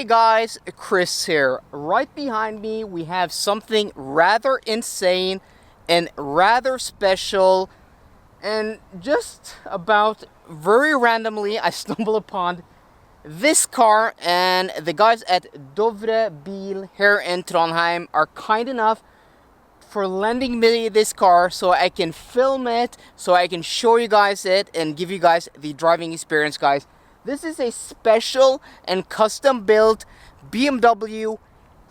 guys, Chris here. Right behind me we have something rather insane and rather special, and just about very randomly I stumbled upon this car, and the guys at Dovre Bil here in Trondheim are kind enough for lending me this car so I can film it, so I can show you guys it and give you guys the driving experience, guys. This is a special and custom built BMW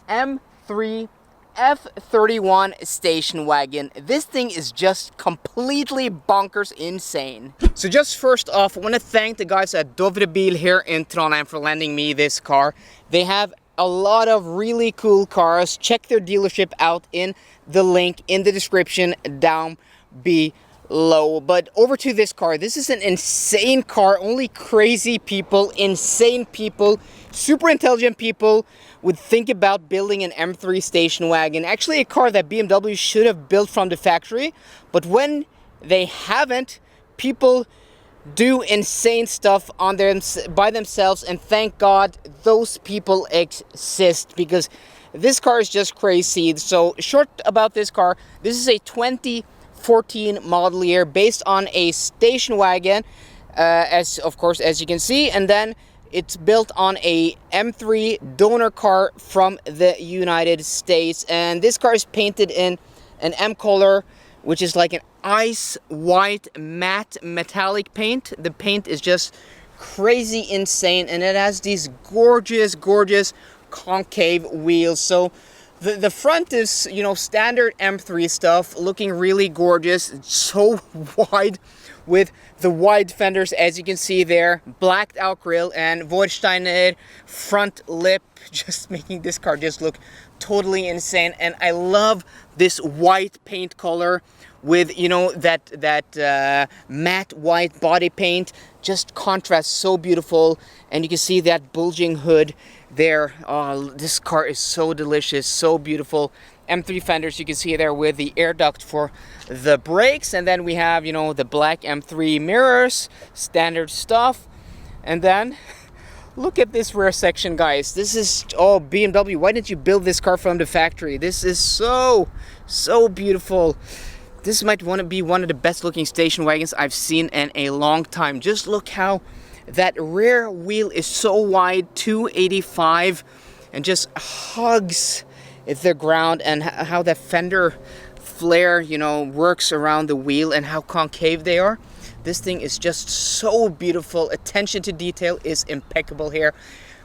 M3 F81 station wagon. This thing is just completely bonkers insane. So just first off, I want to thank the guys at Dovre Bil here in Trondheim for lending me this car. They have a lot of really cool cars. Check their dealership out in the link in the description down below. But over to this car. This is an insane car. Only crazy people, insane people, super intelligent people would think about building an M3 station wagon. Actually a car that BMW should have built from the factory, but when they haven't, people do insane stuff on by themselves, and thank God those people exist, because this car is just crazy. So short about this car, this is a 2014 model year based on a station wagon, as you can see, and then it's built on a M3 donor car from the United States, and this car is painted in an M color, which is like an ice white matte metallic paint. The paint is just crazy insane, and it has these gorgeous concave wheels. So the front is, you know, standard M3 stuff, looking really gorgeous. It's so wide with the wide fenders, as you can see there, blacked out grille and Vorsteiner front lip, just making this car just look totally insane. And I love this white paint color with, you know, that matte white body paint. Just contrasts so beautiful, and you can see that bulging hood there. Oh, this car is so delicious, so beautiful. M3 fenders, you can see there with the air duct for the brakes, and then we have, you know, the black M3 mirrors, standard stuff. And then look at this rear section, guys. This is, oh, BMW, why didn't you build this car from the factory? This is so beautiful. This might want to be one of the best looking station wagons I've seen in a long time. Just look how that rear wheel is so wide, 285, and just hugs the ground, and how that fender flare, you know, works around the wheel, and how concave they are. This thing is just so beautiful. Attention to detail is impeccable here.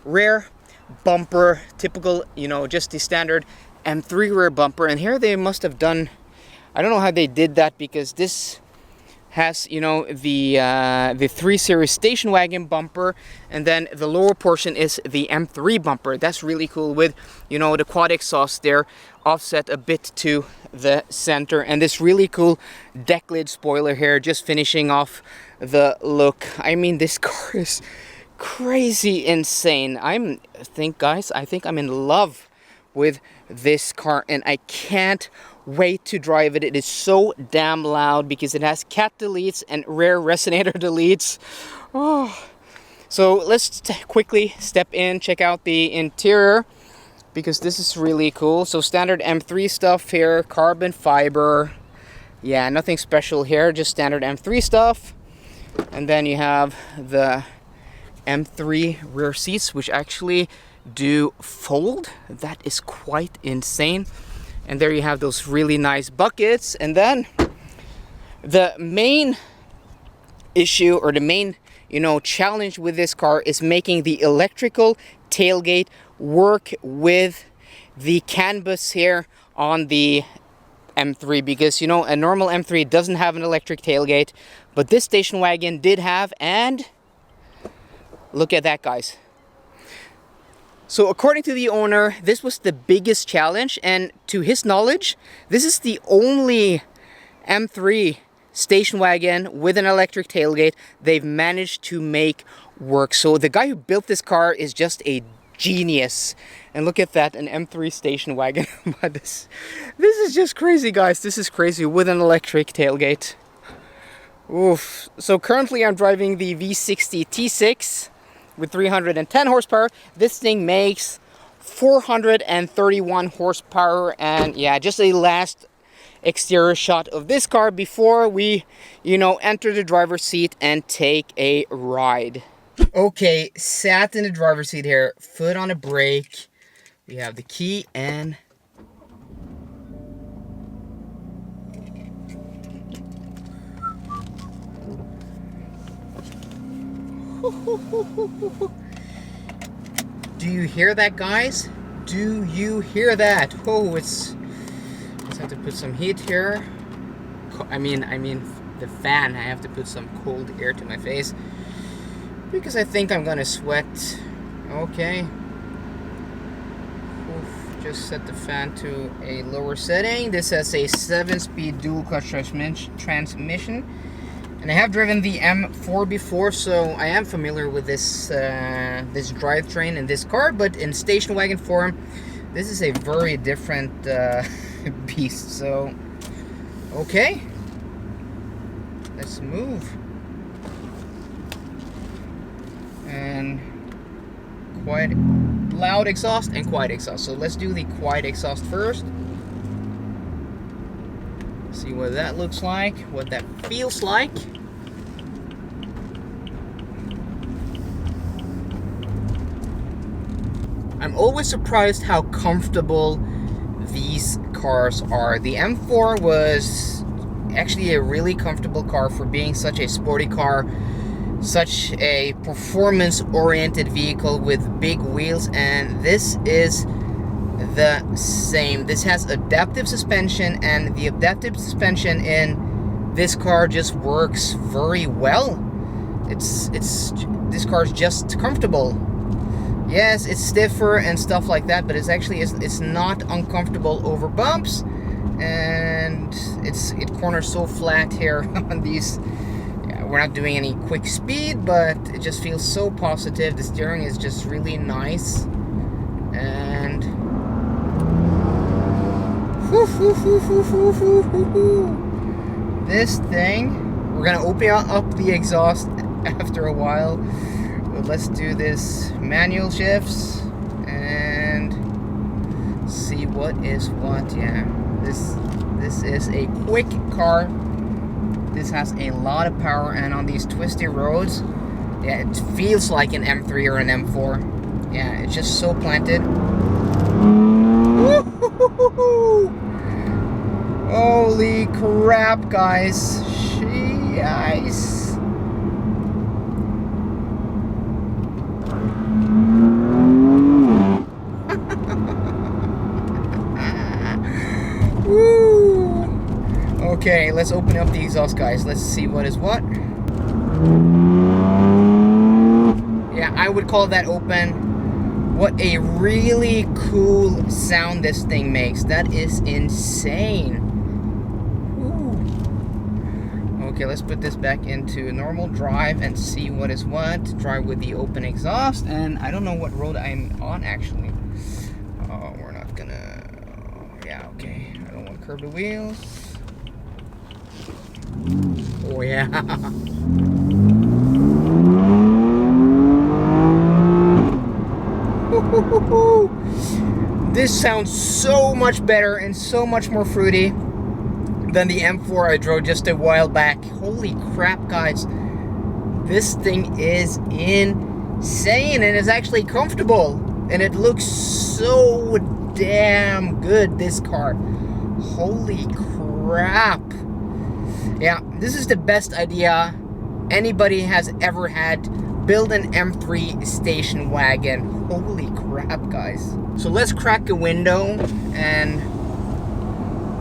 Rear bumper, typical, you know, just the standard M3 rear bumper. And here they must have done, I don't know how they did that, because this has, you know, the 3 Series station wagon bumper, and then the lower portion is the M3 bumper. That's really cool, with, you know, the quad exhaust there offset a bit to the center, and this really cool deck lid spoiler here, just finishing off the look. I mean, this car is crazy insane. I think I'm in love with this car, and I can't wait to drive it. It is so damn loud because it has cat deletes and rear resonator deletes. Oh, so let's quickly step in, check out the interior, because this is really cool. So standard M3 stuff here, carbon fiber. Yeah, nothing special here, just standard M3 stuff. And then you have the M3 rear seats, which actually do fold. That is quite insane. And there you have those really nice buckets. And then the main issue, or the main, you know, challenge with this car is making the electrical tailgate work with the canvas here on the M3, because, you know, a normal M3 doesn't have an electric tailgate, but this station wagon did have, and look at that, guys. So according to the owner, this was the biggest challenge, and to his knowledge, this is the only M3 station wagon with an electric tailgate they've managed to make work. So the guy who built this car is just a genius. And look at that, an M3 station wagon. But this is just crazy, guys. This is crazy with an electric tailgate. Oof. So currently I'm driving the V60 T6 with 310 horsepower. This thing makes 431 horsepower. And yeah, just a last exterior shot of this car before we, you know, enter the driver's seat and take a ride. Okay, sat in the driver's seat here, foot on the brake. We have the key and do you hear that, guys? Do you hear that? Oh, let's have to put some heat here. I mean the fan. I have to put some cold air to my face because I think I'm gonna sweat. Okay. Oof, just set the fan to a lower setting. This has a 7-speed dual clutch transmission. And I have driven the M4 before, so I am familiar with this this drivetrain in this car. But in station wagon form, this is a very different beast. So, okay, let's move. And quite loud exhaust and quiet exhaust. So let's do the quiet exhaust first. See what that looks like, what that feels like. I'm always surprised how comfortable these cars are. The M4 was actually a really comfortable car for being such a sporty car, such a performance-oriented vehicle with big wheels, and this is the same. This has adaptive suspension, and the adaptive suspension in this car just works very well. This car is just comfortable. Yes, it's stiffer and stuff like that, but it's not uncomfortable over bumps, and it corners so flat here on these. Yeah, we're not doing any quick speed, but it just feels so positive. The steering is just really nice, and this thing, we're gonna open up the exhaust after a while, but let's do this manual shifts and see what is what. Yeah, this is a quick car. This has a lot of power, and on these twisty roads, yeah, it feels like an M3 or an M4. Yeah, it's just so planted. Holy crap, guys. Jeez. Woo. Okay, let's open up the exhaust, guys. Let's see what is what. Yeah, I would call that open. What a really cool sound this thing makes. That is insane. Ooh. Okay, let's put this back into normal drive and see what is what. Drive with the open exhaust. And I don't know what road I'm on, actually. Oh, we're not gonna... yeah, okay. I don't want to curb the wheels. Oh, yeah. This sounds so much better and so much more fruity than the M4 I drove just a while back. Holy crap, guys. This thing is insane, and it's actually comfortable, and it looks so damn good, this car. Holy crap. Yeah, this is the best idea anybody has ever had. Build an M3 station wagon. Holy crap, guys. So let's crack a window and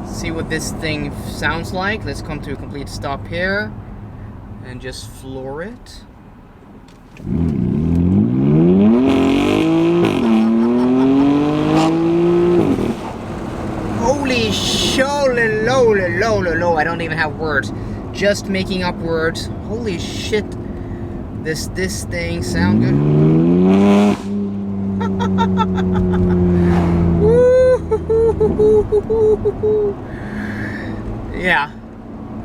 see what this thing sounds like. Let's come to a complete stop here and just floor it. Holy sholy low. I don't even have words. Just making up words. Holy shit. This thing sound good. Yeah,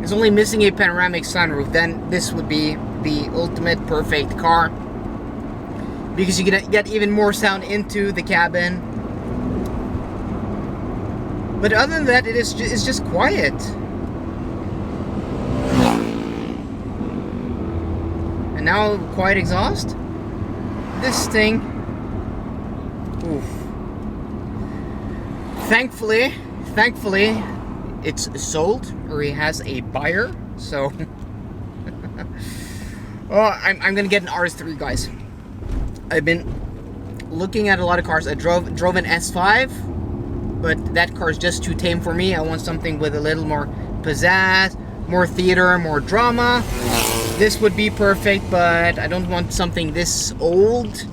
it's only missing a panoramic sunroof. Then this would be the ultimate perfect car. because you can get even more sound into the cabin. But other than that, it's just quiet. And now quiet exhaust. This thing, oof. Thankfully, it's sold, or he has a buyer. So, oh, I'm gonna get an RS3, guys. I've been looking at a lot of cars. I drove an S5, but that car is just too tame for me. I want something with a little more pizzazz, more theater, more drama. This would be perfect, but I don't want something this old,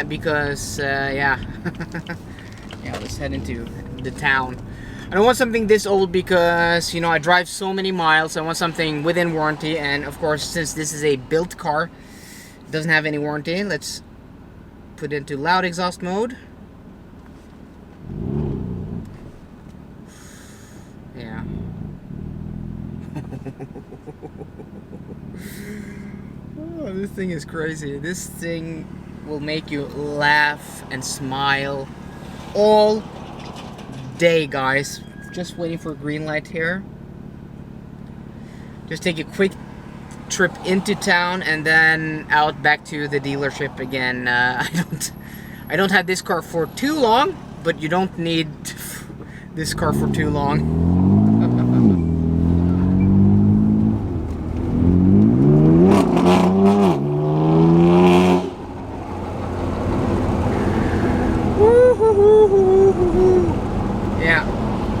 because yeah. Yeah, let's head into the town. I don't want something this old because, you know, I drive so many miles. I want something within warranty, and of course, since this is a built car, it doesn't have any warranty. Let's put it into loud exhaust mode. Yeah. Oh, this thing is crazy. This thing will make you laugh and smile all day, guys. Just waiting for a green light here. Just take a quick trip into town and then out back to the dealership again. I don't have this car for too long, but you don't need this car for too long.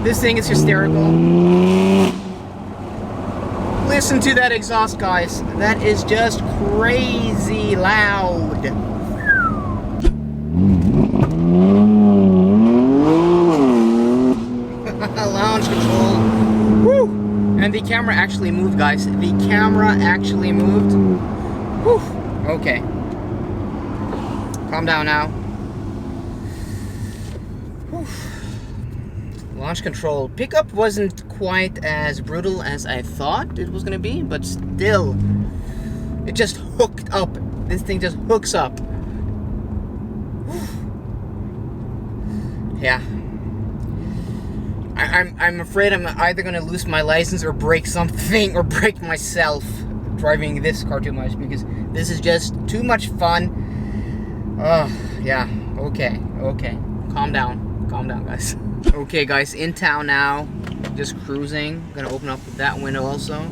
This thing is hysterical. Listen to that exhaust, guys. That is just crazy loud. Lounge control. Woo! And the camera actually moved, guys. The camera actually moved. Woo! Okay. Calm down now. Whew. Launch control. Pickup wasn't quite as brutal as I thought it was gonna be, but still, it just hooked up. This thing just hooks up. Yeah. I'm afraid I'm either gonna lose my license or break something, or break myself driving this car too much, because this is just too much fun. Yeah. Okay. Calm down, guys. Okay, guys, in town now. Just cruising. Gonna open up that window also.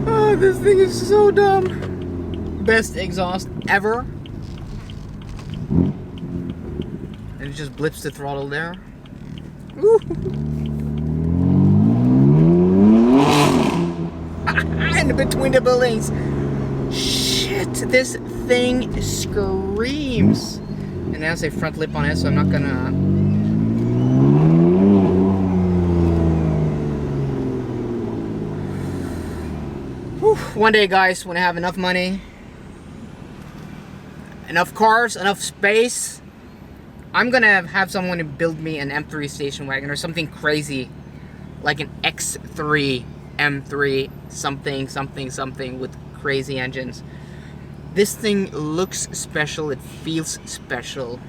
Oh, this thing is so dumb. Best exhaust ever. And it just blips the throttle there. Woo. In between the buildings. Shit, this thing screams. And it has a front lip on it, so I'm not gonna... Whew. One day, guys, when I have enough money, enough cars, enough space, I'm gonna have someone to build me an M3 station wagon or something crazy, like an X3, M3, something with crazy engines. This thing looks special. It feels special.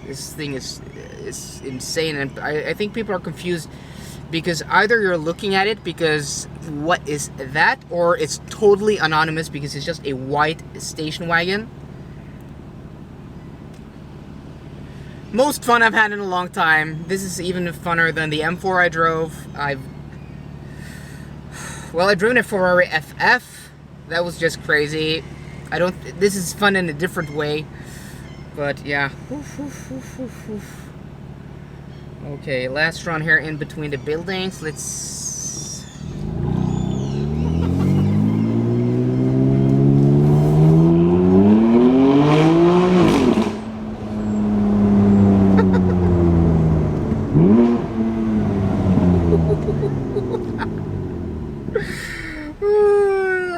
This thing is insane, and I think people are confused because either you're looking at it because what is that, or it's totally anonymous because it's just a white station wagon. Most fun I've had in a long time. This is even funner than the M4 I drove. I've driven a Ferrari FF. That was just crazy. This is fun in a different way. But yeah. Okay, last run here in between the buildings. Let's...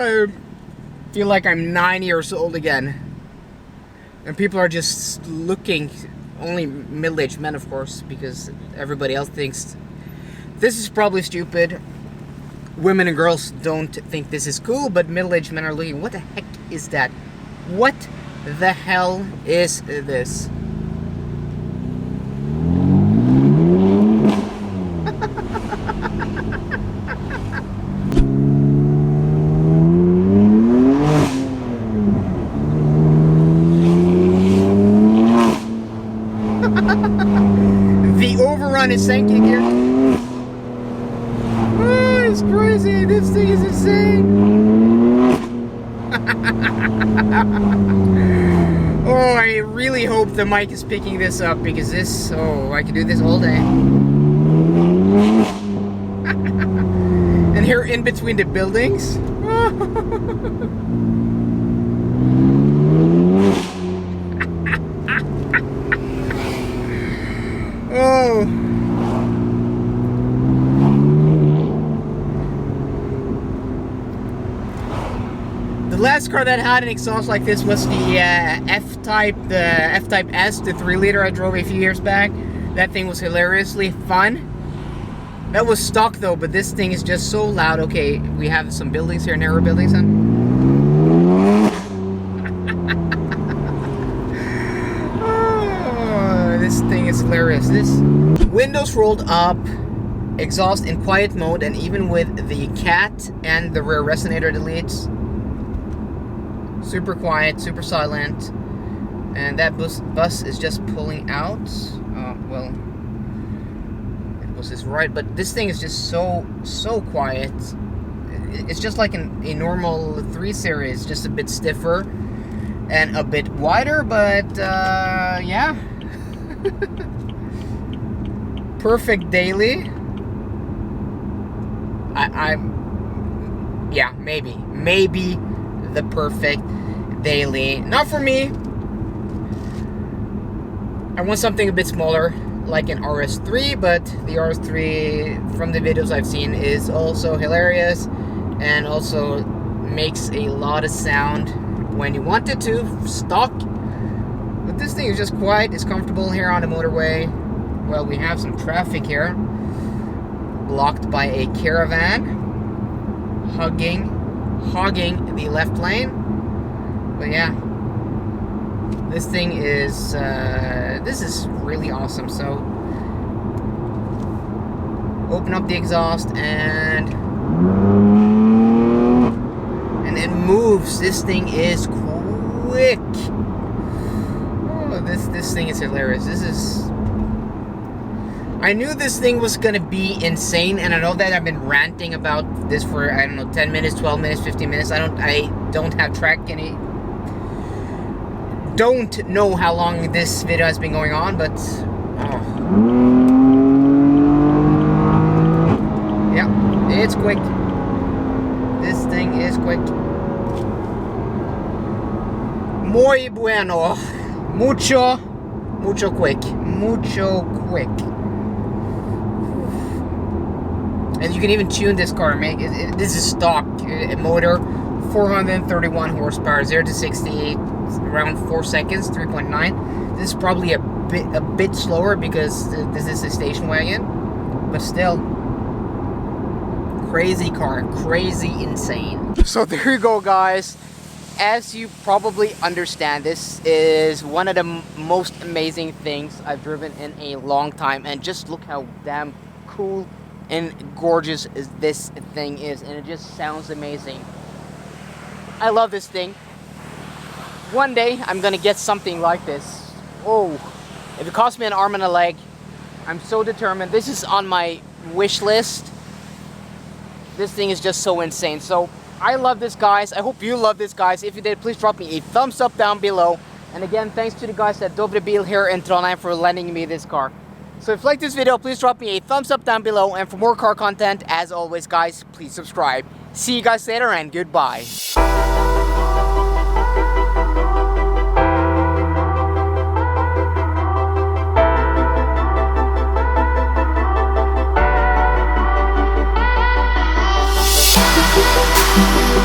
I feel like I'm 9 years old again, and people are just looking only middle-aged men, of course, because everybody else thinks this is probably stupid. Women and girls don't think this is cool, but middle-aged men are looking, what the heck is that? What the hell is this? The overrun is sinking here. Oh, it's crazy. This thing is insane. Oh, I really hope the mic is picking this up, because this, oh, I can do this all day. And here in between the buildings. Oh. The last car that had an exhaust like this was the F-Type S, the 3-liter I drove a few years back. That thing was hilariously fun. That was stock though, but this thing is just so loud. Okay, we have some buildings here, narrow buildings, oh, this thing is hilarious. This windows rolled up, exhaust in quiet mode, and even with the cat and the rear resonator deletes, super quiet, super silent. And that bus is just pulling out. Well, it was this right, but this thing is just so quiet. It's just like a normal 3 Series, just a bit stiffer and a bit wider, but yeah. Perfect daily. Yeah, maybe the perfect daily. Not for me. I want something a bit smaller, like an RS3, but the RS3 from the videos I've seen is also hilarious and also makes a lot of sound when you want it to, stock. But this thing is just quiet, it's comfortable here on the motorway. Well, we have some traffic here, blocked by a caravan hogging the left lane. But yeah, this thing is this is really awesome. So open up the exhaust and it moves. This thing is quick. Oh, this thing is hilarious. This is, I knew this thing was gonna be insane, and I know that I've been ranting about this for, I don't know, 10 minutes, 12 minutes, 15 minutes. I don't have track any. Don't know how long this video has been going on, but oh. Yeah, it's quick. This thing is quick. Muy bueno. Mucho quick. And you can even tune this car. This is stock motor, 431 horsepower, 0 to 60, around 4 seconds, 3.9. This is probably a bit slower because this is a station wagon, but still, crazy car, crazy insane. So there you go, guys. As you probably understand, this is one of the most amazing things I've driven in a long time, and just look how damn cool and gorgeous this thing is, and it just sounds amazing. I love this thing. One day I'm gonna get something like this. Oh, if it costs me an arm and a leg, I'm so determined. This is on my wish list. This thing is just so insane. So I love this, guys. I hope you love this, guys. If you did, please drop me a thumbs up down below. And again, thanks to the guys at Dovre Bil here in Trondheim for lending me this car. So if you like this video, please drop me a thumbs up down below. And for more car content, as always, guys, please subscribe. See you guys later, and goodbye. We'll be right back.